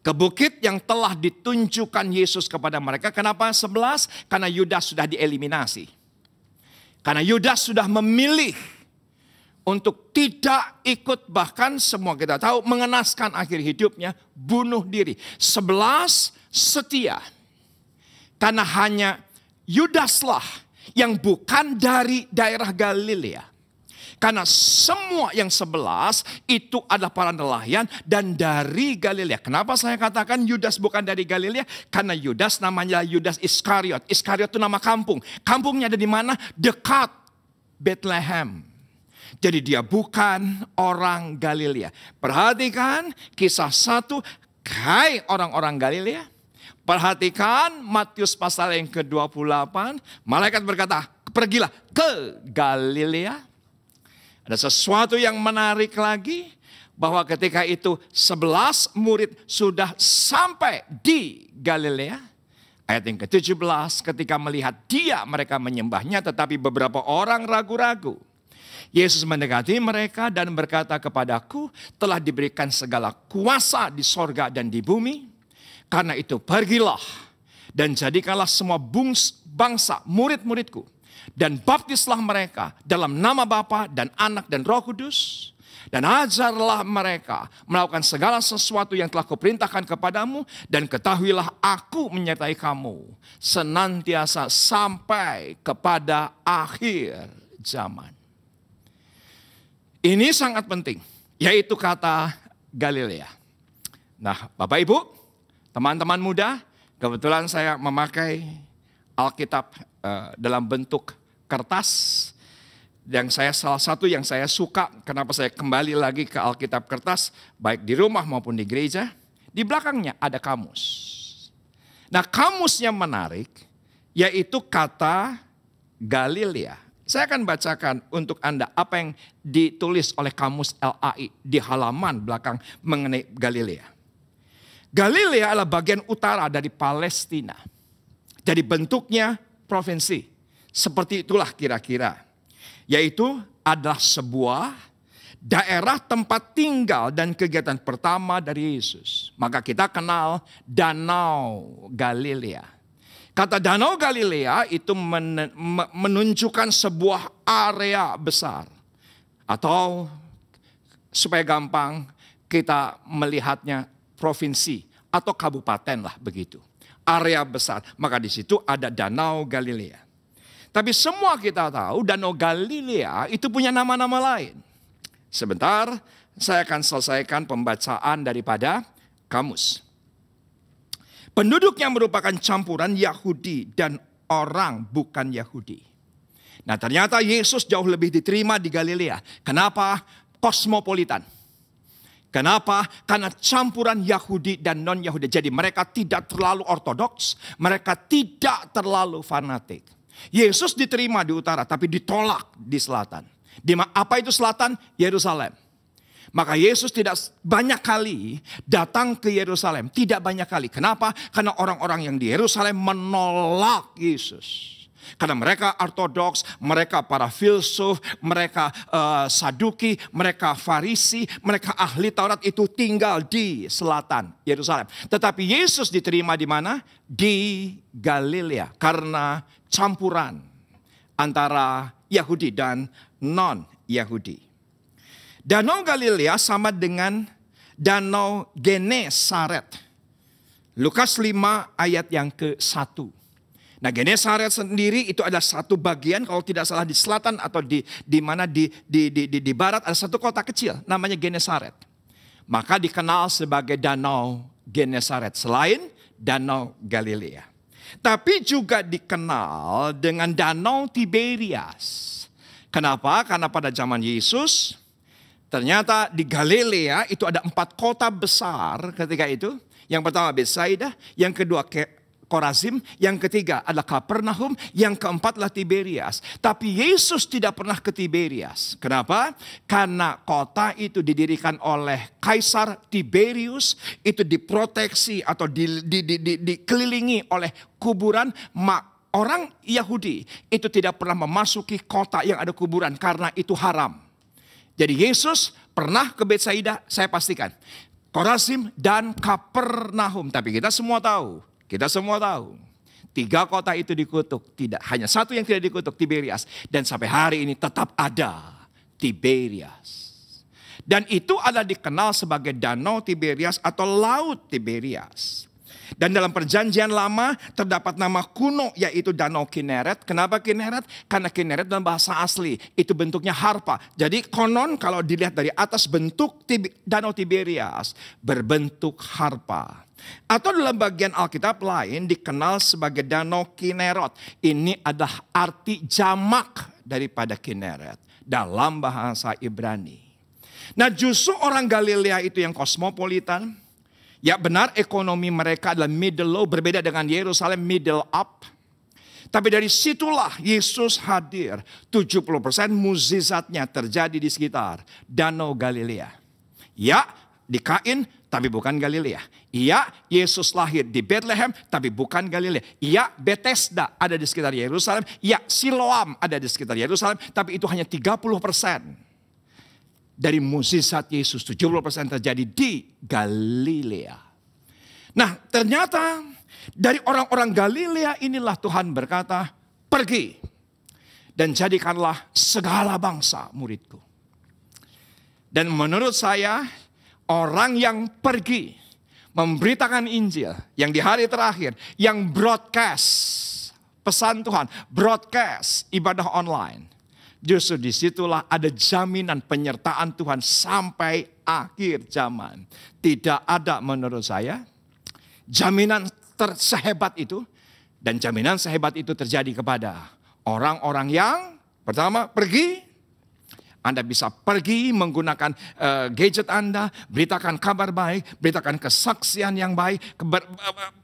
ke bukit yang telah ditunjukkan Yesus kepada mereka. Kenapa 11? Karena Yudas sudah dieliminasi. Karena Yudas sudah memilih untuk tidak ikut, bahkan semua kita tahu mengenaskan akhir hidupnya, bunuh diri. 11 setia. Karena hanya Yudaslah yang bukan dari daerah Galilea. Karena semua yang 11 itu adalah para nelayan dan dari Galilea. Kenapa saya katakan Yudas bukan dari Galilea? Karena Yudas namanya Yudas Iskariot. Iskariot itu nama kampung. Kampungnya ada di mana? Dekat Bethlehem. Jadi dia bukan orang Galilea. Perhatikan kisah 1, hai orang-orang Galilea. Perhatikan Matius pasal yang ke-28. Malaikat berkata, pergilah ke Galilea. Ada sesuatu yang menarik lagi, bahwa ketika itu 11 murid sudah sampai di Galilea. Ayat yang ke-17, ketika melihat dia mereka menyembahnya, tetapi beberapa orang ragu-ragu. Yesus mendekati mereka dan berkata kepadaku, telah diberikan segala kuasa di sorga dan di bumi. Karena itu pergilah dan jadikanlah semua bangsa murid-muridku. Dan baptislah mereka dalam nama Bapa dan Anak dan Roh Kudus. Dan ajarlah mereka melakukan segala sesuatu yang telah kuperintahkan kepadamu. Dan ketahuilah aku menyertai kamu senantiasa sampai kepada akhir zaman. Ini sangat penting, yaitu kata Galilea. Nah, Bapak Ibu, teman-teman muda, kebetulan saya memakai Alkitab dalam bentuk kertas. Yang salah satu yang saya suka, kenapa saya kembali lagi ke Alkitab kertas, baik di rumah maupun di gereja, di belakangnya ada kamus. Nah, kamusnya menarik, yaitu kata Galilea. Saya akan bacakan untuk Anda apa yang ditulis oleh kamus LAI di halaman belakang mengenai Galilea. Galilea adalah bagian utara dari Palestina. Jadi bentuknya provinsi. Seperti itulah kira-kira. Yaitu adalah sebuah daerah tempat tinggal dan kegiatan pertama dari Yesus. Maka kita kenal Danau Galilea. Kata Danau Galilea itu menunjukkan sebuah area besar. Atau supaya gampang kita melihatnya provinsi atau kabupaten lah begitu. Area besar. Maka di situ ada Danau Galilea. Tapi semua kita tahu Danau Galilea itu punya nama-nama lain. Sebentar, saya akan selesaikan pembacaan daripada kamus. Penduduknya merupakan campuran Yahudi dan orang bukan Yahudi. Nah, ternyata Yesus jauh lebih diterima di Galilea. Kenapa? Kosmopolitan. Kenapa? Karena campuran Yahudi dan non-Yahudi. Jadi mereka tidak terlalu ortodoks, mereka tidak terlalu fanatik. Yesus diterima di utara tapi ditolak di selatan. Apa itu selatan? Yerusalem. Maka Yesus tidak banyak kali datang ke Yerusalem. Tidak banyak kali. Kenapa? Karena orang-orang yang di Yerusalem menolak Yesus. Karena mereka ortodoks, mereka para filsuf, mereka Saduki, mereka Farisi, mereka ahli Taurat itu tinggal di selatan Yerusalem. Tetapi Yesus diterima di mana? Di Galilea. Karena campuran antara Yahudi dan non-Yahudi. Danau Galilea sama dengan Danau Genesaret. Lukas 5 ayat yang ke-1. Nah, Genesaret sendiri itu adalah satu bagian, kalau tidak salah di selatan atau di barat ada satu kota kecil namanya Genesaret. Maka dikenal sebagai Danau Genesaret selain Danau Galilea. Tapi juga dikenal dengan Danau Tiberias. Kenapa? Karena pada zaman Yesus ternyata di Galilea itu ada 4 kota besar ketika itu. Yang pertama Betsaida, yang kedua Korazim, yang ketiga adalah Kapernaum, yang keempat adalah Tiberias. Tapi Yesus tidak pernah ke Tiberias. Kenapa? Karena kota itu didirikan oleh Kaisar Tiberius, itu diproteksi atau dikelilingi oleh kuburan. Orang Yahudi itu tidak pernah memasuki kota yang ada kuburan karena itu haram. Jadi Yesus pernah ke Betsaida, saya pastikan. Korazim dan Kapernaum. Tapi kita semua tahu. 3 kota itu dikutuk. Tidak, hanya satu yang tidak dikutuk, Tiberias. Dan sampai hari ini tetap ada Tiberias. Dan itu adalah dikenal sebagai Danau Tiberias atau Laut Tiberias. Dan dalam perjanjian lama terdapat nama kuno yaitu Danau Kineret. Kenapa Kineret? Karena Kineret dalam bahasa asli itu bentuknya harpa. Jadi konon kalau dilihat dari atas bentuk Danau Tiberias berbentuk harpa. Atau dalam bagian Alkitab lain dikenal sebagai Danau Kinerot. Ini adalah arti jamak daripada Kineret dalam bahasa Ibrani. Nah, justru orang Galilea itu yang kosmopolitan. Ya benar, ekonomi mereka adalah middle low, berbeda dengan Yerusalem middle up. Tapi dari situlah Yesus hadir. 70% mukjizatnya terjadi di sekitar Danau Galilea. Ya, di Kain, tapi bukan Galilea. Iya, Yesus lahir di Bethlehem, tapi bukan Galilea. Iya, Bethesda ada di sekitar Yerusalem. Iya, Siloam ada di sekitar Yerusalem, tapi itu hanya 30% dari mukjizat Yesus. 70% terjadi di Galilea. Nah, ternyata dari orang-orang Galilea inilah Tuhan berkata, pergi dan jadikanlah segala bangsa muridku. Dan menurut saya, orang yang pergi memberitakan Injil yang di hari terakhir, yang broadcast pesan Tuhan, broadcast ibadah online, justru disitulah ada jaminan penyertaan Tuhan sampai akhir zaman. Tidak ada menurut saya jaminan sehebat itu, dan jaminan sehebat itu terjadi kepada orang-orang yang pertama pergi. Anda bisa pergi menggunakan gadget Anda, beritakan kabar baik, beritakan kesaksian yang baik,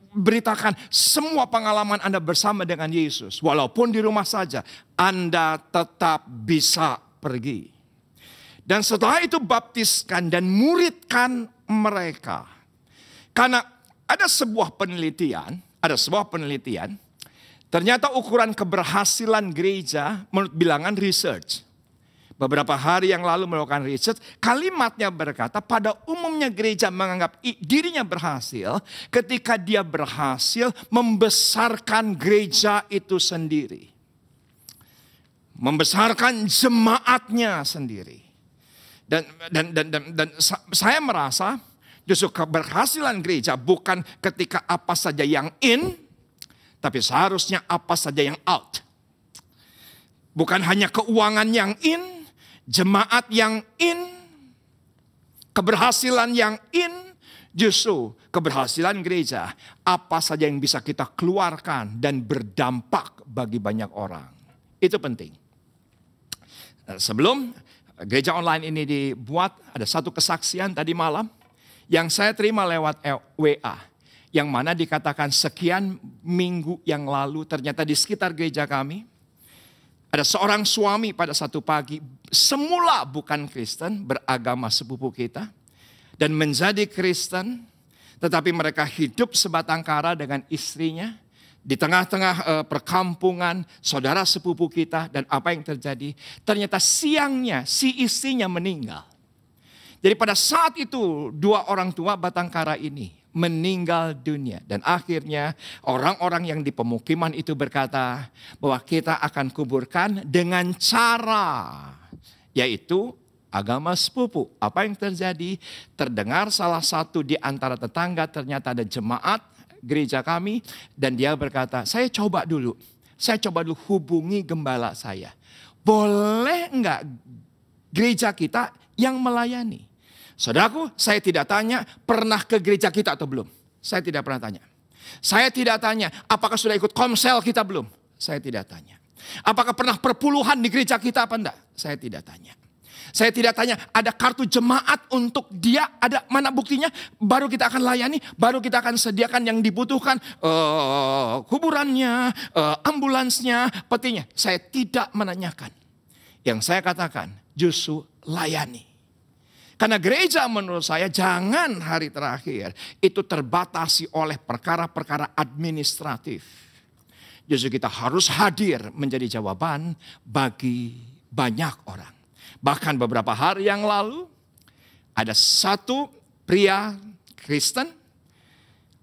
beritakan semua pengalaman Anda bersama dengan Yesus. Walaupun di rumah saja, Anda tetap bisa pergi. Dan setelah itu baptiskan dan muridkan mereka. Karena ada sebuah penelitian, ternyata ukuran keberhasilan gereja menurut bilangan research. Beberapa hari yang lalu melakukan riset, kalimatnya berkata pada umumnya gereja menganggap dirinya berhasil ketika dia berhasil membesarkan gereja itu sendiri. Membesarkan jemaatnya sendiri. Dan saya merasa justru keberhasilan gereja bukan ketika apa saja yang in, tapi seharusnya apa saja yang out. Bukan hanya keuangan yang in, jemaat yang in, keberhasilan yang in, justru keberhasilan gereja, apa saja yang bisa kita keluarkan dan berdampak bagi banyak orang. Itu penting. Sebelum gereja online ini dibuat, ada satu kesaksian tadi malam yang saya terima lewat WA. Yang mana dikatakan sekian minggu yang lalu ternyata di sekitar gereja kami, ada seorang suami pada satu pagi, semula bukan Kristen, beragama sepupu kita, dan menjadi Kristen, tetapi mereka hidup sebatang kara dengan istrinya, di tengah-tengah perkampungan, saudara sepupu kita, dan apa yang terjadi? Ternyata siangnya si istrinya meninggal. Jadi pada saat itu, dua orang tua batang kara ini meninggal dunia. Dan akhirnya orang-orang yang di pemukiman itu berkata bahwa kita akan kuburkan dengan cara, yaitu agama sepupu. Apa yang terjadi? Terdengar salah satu di antara tetangga ternyata ada jemaat gereja kami. Dan dia berkata, saya coba dulu hubungi gembala saya. Boleh enggak gereja kita yang melayani? Saudaraku, saya tidak tanya pernah ke gereja kita atau belum. Saya tidak pernah tanya. Saya tidak tanya apakah sudah ikut komsel kita belum. Saya tidak tanya. Apakah pernah perpuluhan di gereja kita apa enggak. Saya tidak tanya. Saya tidak tanya ada kartu jemaat untuk dia, ada mana buktinya. Baru kita akan layani, baru kita akan sediakan yang dibutuhkan. Kuburannya, ambulansnya, petinya. Saya tidak menanyakan. Yang saya katakan justru layani. Karena gereja menurut saya jangan hari terakhir itu terbatasi oleh perkara-perkara administratif. Justru kita harus hadir menjadi jawaban bagi banyak orang. Bahkan beberapa hari yang lalu ada satu pria Kristen,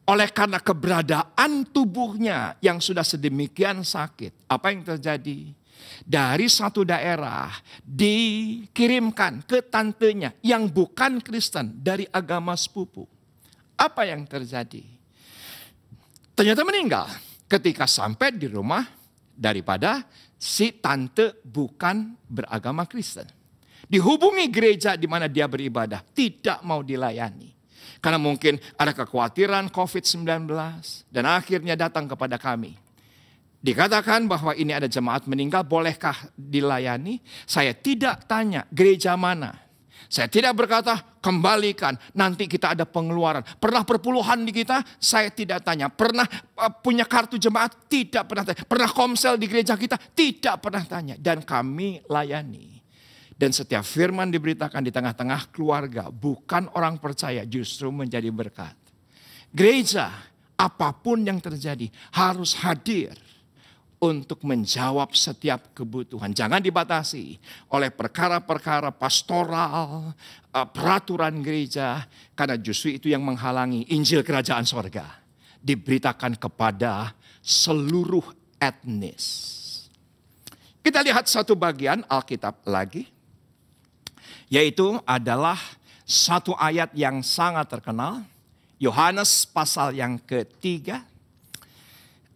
oleh karena keberadaan tubuhnya yang sudah sedemikian sakit. Apa yang terjadi? Dari satu daerah dikirimkan ke tantenya yang bukan Kristen dari agama sepupu. Apa yang terjadi? Ternyata meninggal ketika sampai di rumah daripada si tante bukan beragama Kristen. Dihubungi gereja di mana dia beribadah, tidak mau dilayani. Karena mungkin ada kekhawatiran COVID-19 dan akhirnya datang kepada kami. Dikatakan bahwa ini ada jemaat meninggal, bolehkah dilayani? Saya tidak tanya gereja mana. Saya tidak berkata kembalikan, nanti kita ada pengeluaran. Pernah perpuluhan di kita? Saya tidak tanya. Pernah punya kartu jemaat? Tidak pernah tanya. Pernah komsel di gereja kita? Tidak pernah tanya. Dan kami layani. Dan setiap firman diberitakan di tengah-tengah keluarga, bukan orang percaya, justru menjadi berkat. Gereja, apapun yang terjadi, harus hadir untuk menjawab setiap kebutuhan. Jangan dibatasi oleh perkara-perkara pastoral, peraturan gereja. Karena justru itu yang menghalangi Injil Kerajaan Sorga diberitakan kepada seluruh etnis. Kita lihat satu bagian Alkitab lagi. Yaitu adalah satu ayat yang sangat terkenal. Yohanes pasal yang ketiga.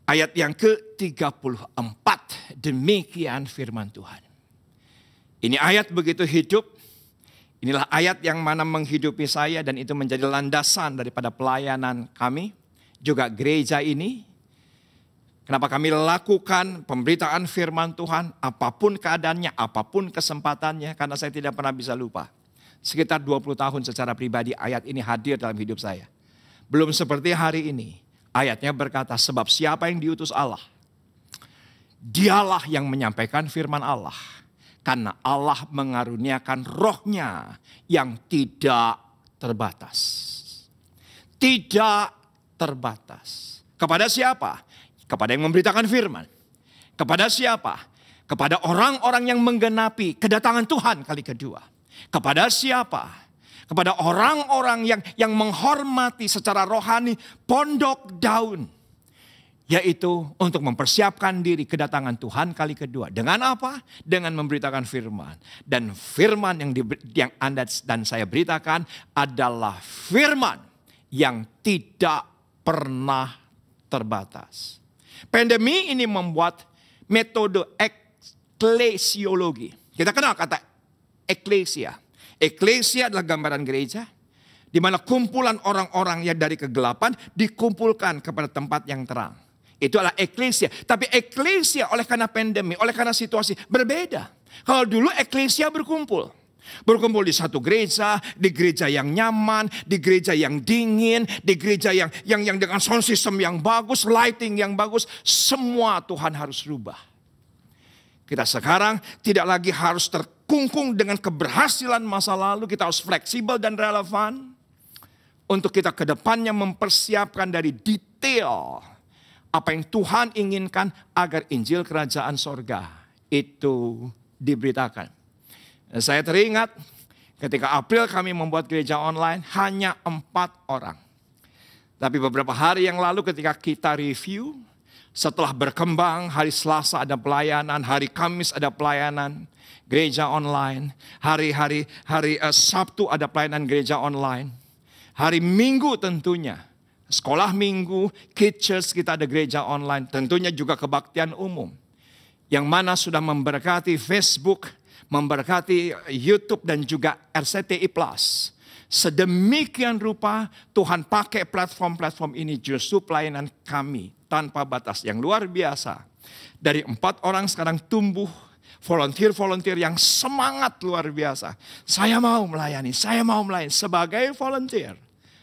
Ayat yang ke-34, demikian firman Tuhan. Ini ayat begitu hidup. Inilah ayat yang mana menghidupi saya dan itu menjadi landasan daripada pelayanan kami. Juga gereja ini. Kenapa kami lakukan pemberitaan firman Tuhan, apapun keadaannya, apapun kesempatannya, karena saya tidak pernah bisa lupa. Sekitar 20 tahun secara pribadi ayat ini hadir dalam hidup saya. Belum seperti hari ini. Ayatnya berkata, sebab siapa yang diutus Allah, dialah yang menyampaikan firman Allah. Karena Allah mengaruniakan rohnya yang tidak terbatas. Tidak terbatas. Kepada siapa? Kepada yang memberitakan firman. Kepada siapa? Kepada orang-orang yang menggenapi kedatangan Tuhan kali kedua. Kepada siapa? Kepada orang-orang yang menghormati secara rohani pondok daun. Yaitu untuk mempersiapkan diri kedatangan Tuhan kali kedua. Dengan apa? Dengan memberitakan firman. Dan firman yang Anda dan saya beritakan adalah firman yang tidak pernah terbatas. Pandemi ini membuat metode eklesiologi. Kita kenal kata eklesia. Eklesia adalah gambaran gereja, di mana kumpulan orang-orang yang dari kegelapan dikumpulkan kepada tempat yang terang. Itu adalah eklesia. Tapi eklesia oleh karena pandemi, oleh karena situasi berbeda. Kalau dulu eklesia berkumpul. Berkumpul di satu gereja, di gereja yang nyaman, di gereja yang dingin, di gereja yang dengan sound system yang bagus, lighting yang bagus. Semua Tuhan harus rubah. Kita sekarang tidak lagi harus terkungkung dengan keberhasilan masa lalu. Kita harus fleksibel dan relevan. Untuk kita ke depannya mempersiapkan dari detail apa yang Tuhan inginkan agar Injil Kerajaan Sorga itu diberitakan. Saya teringat ketika April kami membuat gereja online hanya 4 orang. Tapi beberapa hari yang lalu ketika kita review, setelah berkembang, hari Selasa ada pelayanan, hari Kamis ada pelayanan gereja online, hari Sabtu ada pelayanan gereja online, hari Minggu tentunya sekolah minggu, kids church kita ada gereja online, tentunya juga kebaktian umum, yang mana sudah memberkati Facebook, memberkati YouTube dan juga RCTI Plus. Sedemikian rupa Tuhan pakai platform-platform ini justru pelayanan kami tanpa batas yang luar biasa. Dari 4 orang sekarang tumbuh volunteer-volunteer yang semangat luar biasa. Saya mau melayani sebagai volunteer.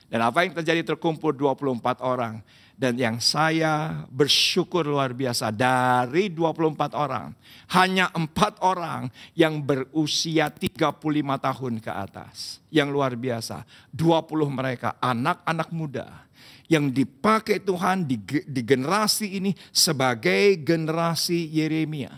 Dan apa yang terjadi terkumpul 24 orang. Dan yang saya bersyukur luar biasa dari 24 orang. Hanya 4 orang yang berusia 35 tahun ke atas. Yang luar biasa. 20 mereka anak-anak muda. Yang dipakai Tuhan di generasi ini sebagai generasi Yeremia.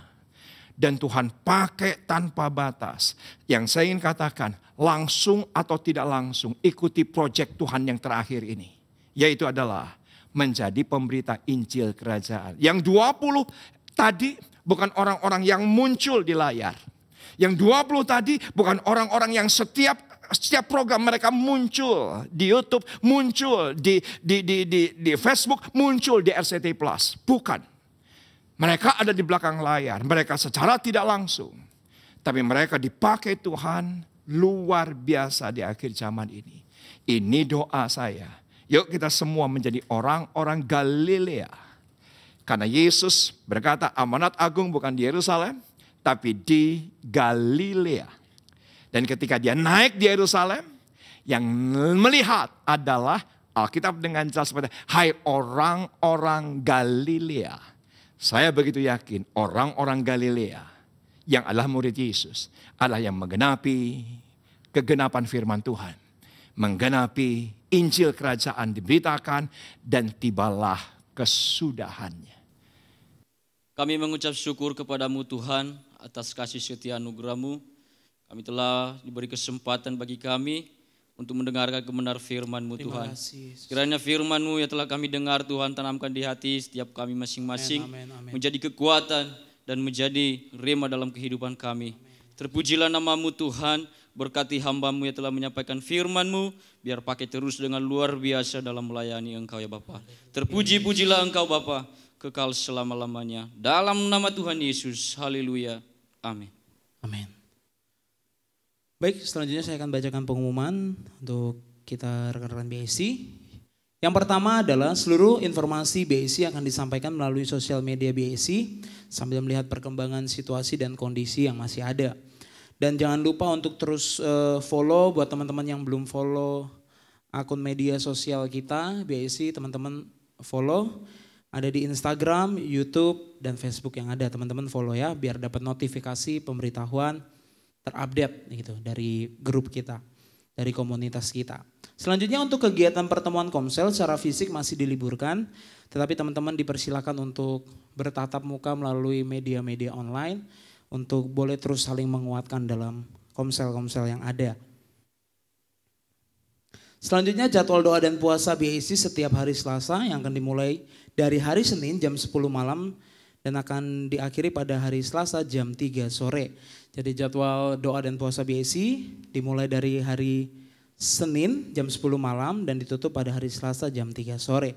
Dan Tuhan pakai tanpa batas. Yang saya ingin katakan langsung atau tidak langsung ikuti proyek Tuhan yang terakhir ini. Yaitu adalah menjadi pemberita Injil Kerajaan. Yang 20 tadi bukan orang-orang yang muncul di layar. Yang 20 tadi bukan orang-orang yang setiap program mereka muncul di YouTube, muncul di Facebook, muncul di RCTI Plus. Bukan. Mereka ada di belakang layar. Mereka secara tidak langsung. Tapi mereka dipakai Tuhan luar biasa di akhir zaman ini. Ini doa saya. Yuk kita semua menjadi orang-orang Galilea. Karena Yesus berkata amanat agung bukan di Yerusalem, tapi di Galilea. Dan ketika dia naik di Yerusalem, yang melihat adalah Alkitab dengan jelas pada, hai orang-orang Galilea. Saya begitu yakin orang-orang Galilea yang adalah murid Yesus adalah yang menggenapi kegenapan firman Tuhan. Menggenapi Injil kerajaan diberitakan dan tibalah kesudahannya. Kami mengucap syukur kepadamu Tuhan atas kasih setia anugerah-Mu. Kami telah diberi kesempatan bagi kami untuk mendengarkan kebenar firman-Mu Tuhan. Kiranya firman-Mu yang telah kami dengar Tuhan tanamkan di hati setiap kami masing-masing. Menjadi kekuatan dan menjadi rema dalam kehidupan kami. Terpujilah nama-Mu Tuhan, berkati hamba-Mu yang telah menyampaikan firman-Mu. Biar pakai terus dengan luar biasa dalam melayani Engkau ya Bapa. Terpuji-pujilah Engkau Bapa, kekal selama-lamanya. Dalam nama Tuhan Yesus, haleluya, amin. Amin. Baik, selanjutnya saya akan bacakan pengumuman untuk kita rekan-rekan BSC. Yang pertama adalah seluruh informasi BSC akan disampaikan melalui sosial media BSC sambil melihat perkembangan situasi dan kondisi yang masih ada. Dan jangan lupa untuk terus follow buat teman-teman yang belum follow akun media sosial kita BSC, teman-teman follow. Ada di Instagram, YouTube, dan Facebook yang ada, teman-teman follow ya biar dapat notifikasi pemberitahuan terupdate gitu dari grup kita, dari komunitas kita. Selanjutnya untuk kegiatan pertemuan Komsel secara fisik masih diliburkan, tetapi teman-teman dipersilakan untuk bertatap muka melalui media-media online untuk boleh terus saling menguatkan dalam Komsel-Komsel yang ada. Selanjutnya jadwal doa dan puasa BAC setiap hari Selasa yang akan dimulai dari hari Senin jam 10 malam dan akan diakhiri pada hari Selasa jam 3 sore. Jadi jadwal doa dan puasa BAC dimulai dari hari Senin jam 10 malam dan ditutup pada hari Selasa jam 3 sore.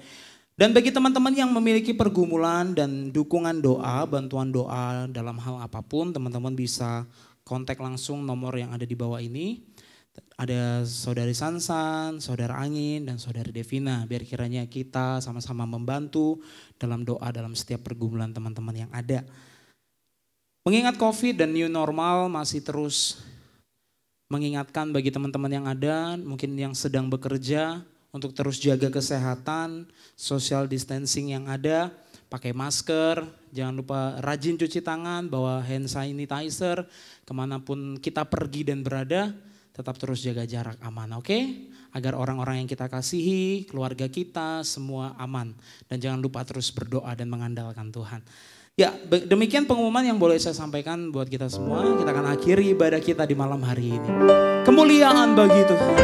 Dan bagi teman-teman yang memiliki pergumulan dan dukungan doa, bantuan doa dalam hal apapun, teman-teman bisa kontak langsung nomor yang ada di bawah ini. Ada saudari Sansan, saudara Angin, dan saudari Devina. Biar kiranya kita sama-sama membantu dalam doa dalam setiap pergumulan teman-teman yang ada. Mengingat COVID dan new normal masih terus mengingatkan bagi teman-teman yang ada, mungkin yang sedang bekerja, untuk terus jaga kesehatan, social distancing yang ada, pakai masker, jangan lupa rajin cuci tangan, bawa hand sanitizer, kemanapun kita pergi dan berada, tetap terus jaga jarak aman, oke? Agar orang-orang yang kita kasihi, keluarga kita, semua aman. Dan jangan lupa terus berdoa dan mengandalkan Tuhan. Ya, demikian pengumuman yang boleh saya sampaikan buat kita semua. Kita akan akhiri ibadah kita di malam hari ini. Kemuliaan bagi Tuhan.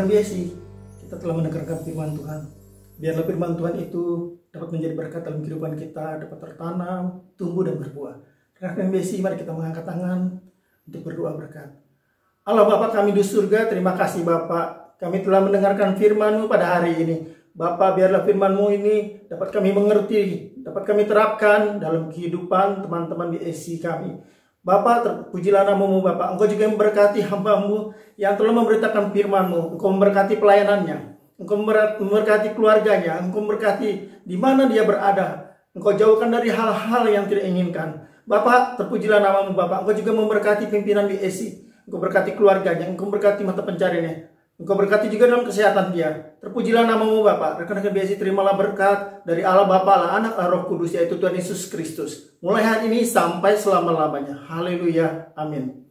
rekan-rekan BSI, kita telah mendengarkan firman Tuhan. Biarlah firman Tuhan itu dapat menjadi berkat dalam kehidupan kita, dapat tertanam, tumbuh dan berbuah. Rekan-rekan BSI, mari kita mengangkat tangan untuk berdoa berkat. Allah Bapa kami di surga, terima kasih Bapak. Kami telah mendengarkan firman-Mu pada hari ini. Bapak, biarlah firman-Mu ini dapat kami mengerti, dapat kami terapkan dalam kehidupan teman-teman BSI kami. Bapak, terpujilah nama-Mu Bapak. Engkau juga memberkati hamba-Mu yang telah memberitakan firman-Mu. Engkau memberkati pelayanannya. Engkau memberkati keluarganya. Engkau memberkati di mana dia berada. Engkau jauhkan dari hal-hal yang tidak inginkan. Bapak, terpujilah nama-Mu Bapak. Engkau juga memberkati pimpinan BSI. Engkau berkati keluarganya. Engkau berkati mata pencariannya. Engkau berkati juga dalam kesehatan dia. Terpujilah nama-Mu Bapa. Rekan-rekan BSI, terimalah berkat dari Allah Bapa, Allah Anak, Allah Roh Kudus, yaitu Tuhan Yesus Kristus. Mulai hari ini sampai selama-lamanya. Haleluya. Amin.